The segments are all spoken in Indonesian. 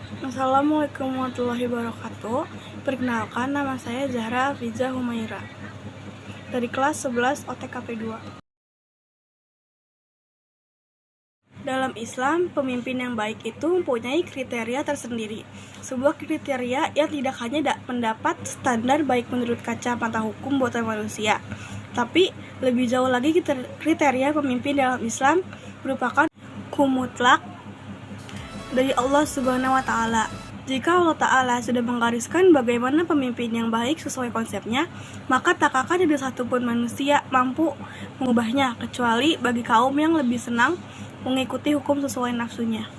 Assalamualaikum warahmatullahi wabarakatuh. Perkenalkan, nama saya Zahra Fiza Humaira dari kelas 11 OTKP 2. Dalam Islam, pemimpin yang baik itu mempunyai kriteria tersendiri. Sebuah kriteria yang tidak hanya mendapat standar baik menurut kacamata hukum buatan manusia, tapi lebih jauh lagi kriteria pemimpin dalam Islam merupakan hukum mutlak dari Allah Subhanahu wa Ta'ala. Jika Allah Ta'ala sudah menggariskan bagaimana pemimpin yang baik sesuai konsepnya, maka tak akan ada satupun manusia mampu mengubahnya, kecuali bagi kaum yang lebih senang mengikuti hukum sesuai nafsunya.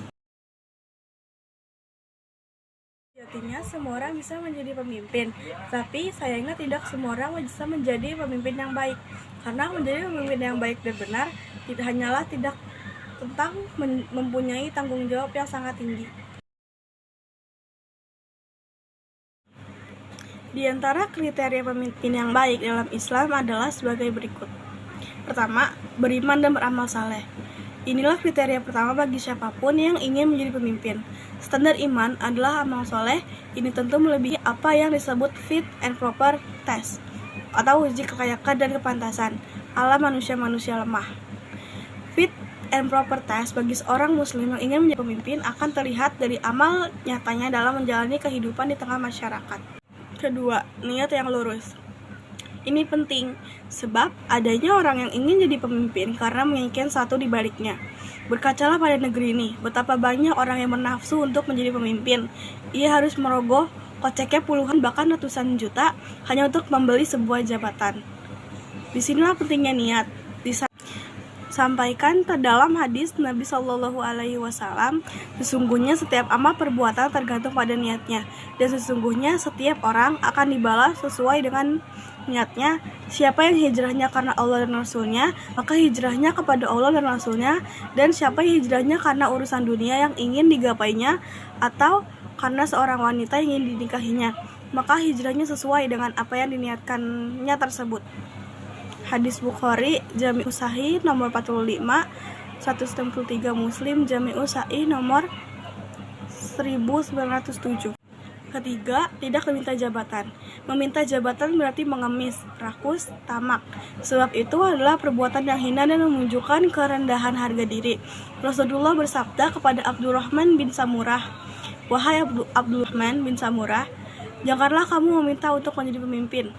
Sejatinya semua orang bisa menjadi pemimpin, tapi sayangnya tidak semua orang bisa menjadi pemimpin yang baik. Karena menjadi pemimpin yang baik dan benar tidak hanyalah tidak tentang mempunyai tanggung jawab yang sangat tinggi. Di antara kriteria pemimpin yang baik dalam Islam adalah sebagai berikut. Pertama, beriman dan beramal saleh. Inilah kriteria pertama bagi siapapun yang ingin menjadi pemimpin. Standar iman adalah amal soleh. Ini tentu melebihi apa yang disebut fit and proper test atau uji kelayakan dan kepantasan ala manusia-manusia lemah. Fit and proper test bagi seorang muslim yang ingin menjadi pemimpin akan terlihat dari amal nyatanya dalam menjalani kehidupan di tengah masyarakat. Kedua, niat yang lurus. Ini penting, sebab adanya orang yang ingin jadi pemimpin karena menginginkan satu di baliknya. Berkacalah pada negeri ini, betapa banyak orang yang bernafsu untuk menjadi pemimpin. Ia harus merogoh koceknya puluhan bahkan ratusan juta hanya untuk membeli sebuah jabatan. Disinilah pentingnya niat. Disampaikan terdalam hadis Nabi Shallallahu Alaihi Wasallam, sesungguhnya setiap amal perbuatan tergantung pada niatnya, dan sesungguhnya setiap orang akan dibalas sesuai dengan niatnya. Siapa yang hijrahnya karena Allah dan Rasulnya, maka hijrahnya kepada Allah dan Rasulnya. Dan siapa yang hijrahnya karena urusan dunia yang ingin digapainya, atau karena seorang wanita yang ingin dinikahinya, maka hijrahnya sesuai dengan apa yang diniatkannya tersebut. Hadis Bukhari, Jami'us Sahih nomor 45, 163, Muslim, Jami'us Sahih nomor 1907. Ketiga, tidak meminta jabatan. Meminta jabatan berarti mengemis, rakus, tamak. Sebab itu adalah perbuatan yang hina dan menunjukkan kerendahan harga diri. Rasulullah bersabda kepada Abdurrahman bin Samurah, "Wahai Abdurrahman bin Samurah, janganlah kamu meminta untuk menjadi pemimpin.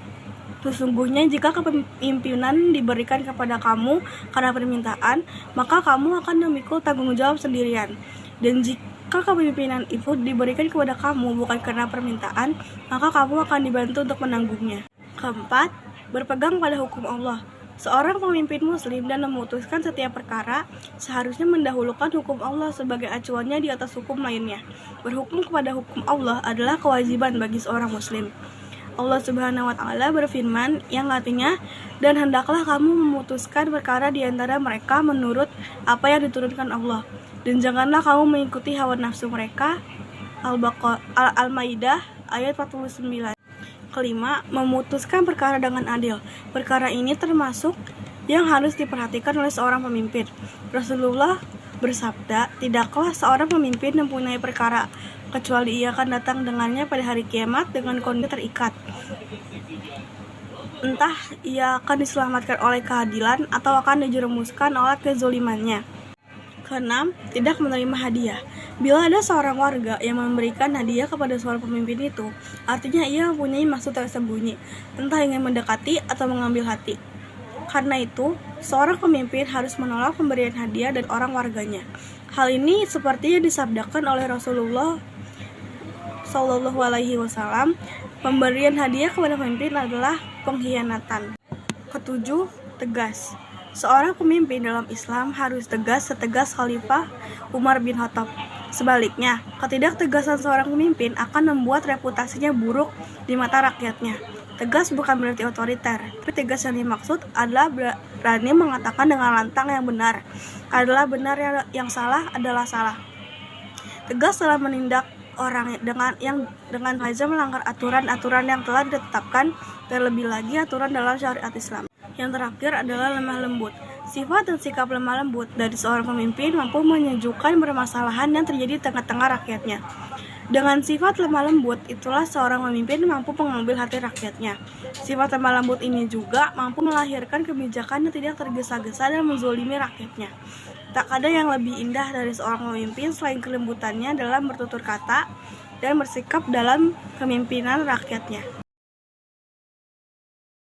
Sesungguhnya jika kepemimpinan diberikan kepada kamu karena permintaan, maka kamu akan memikul tanggung jawab sendirian. Dan jika kepemimpinan itu diberikan kepada kamu bukan karena permintaan, maka kamu akan dibantu untuk menanggungnya." Keempat, berpegang pada hukum Allah. Seorang pemimpin muslim dan memutuskan setiap perkara seharusnya mendahulukan hukum Allah sebagai acuannya di atas hukum lainnya. Berhukum kepada hukum Allah adalah kewajiban bagi seorang muslim. Allah Subhanahu wa Ta'ala berfirman yang artinya, "Dan hendaklah kamu memutuskan perkara di antara mereka menurut apa yang diturunkan Allah, dan janganlah kamu mengikuti hawa nafsu mereka." Al-Maidah ayat 49. Kelima, memutuskan perkara dengan adil. Perkara ini termasuk yang harus diperhatikan oleh seorang pemimpin. Rasulullah bersabda, "Tidaklah seorang pemimpin mempunyai perkara kecuali ia akan datang dengannya pada hari kiamat dengan kondisi terikat. Entah ia akan diselamatkan oleh keadilan atau akan dijerumuskan oleh kezolimannya." Keenam, tidak menerima hadiah. Bila ada seorang warga yang memberikan hadiah kepada seorang pemimpin itu, artinya ia mempunyai maksud tersembunyi, entah ingin mendekati atau mengambil hati. Karena itu, seorang pemimpin harus menolak pemberian hadiah dari orang warganya. Hal ini seperti yang disabdakan oleh Rasulullah Shallallahu Alaihi Wasallam, pemberian hadiah kepada pemimpin adalah pengkhianatan. Ketujuh, tegas. Seorang pemimpin dalam Islam harus tegas setegas Khalifah Umar bin Khattab. Sebaliknya, ketidaktegasan seorang pemimpin akan membuat reputasinya buruk di mata rakyatnya. Tegas bukan berarti otoriter, tapi tegas yang dimaksud adalah berani mengatakan dengan lantang yang benar adalah benar, yang salah adalah salah. Tegas dalam menindak orang dengan sengaja melanggar aturan-aturan yang telah ditetapkan, terlebih lagi aturan dalam syariat Islam. Yang terakhir adalah lemah lembut. Sifat dan sikap lemah lembut dari seorang pemimpin mampu menyejukkan permasalahan yang terjadi di tengah-tengah rakyatnya. Dengan sifat lemah lembut, itulah seorang pemimpin mampu mengambil hati rakyatnya. Sifat lemah lembut ini juga mampu melahirkan kebijakan yang tidak tergesa-gesa dan menzolimi rakyatnya. Tak ada yang lebih indah dari seorang pemimpin selain kelembutannya dalam bertutur kata dan bersikap dalam kepemimpinan rakyatnya.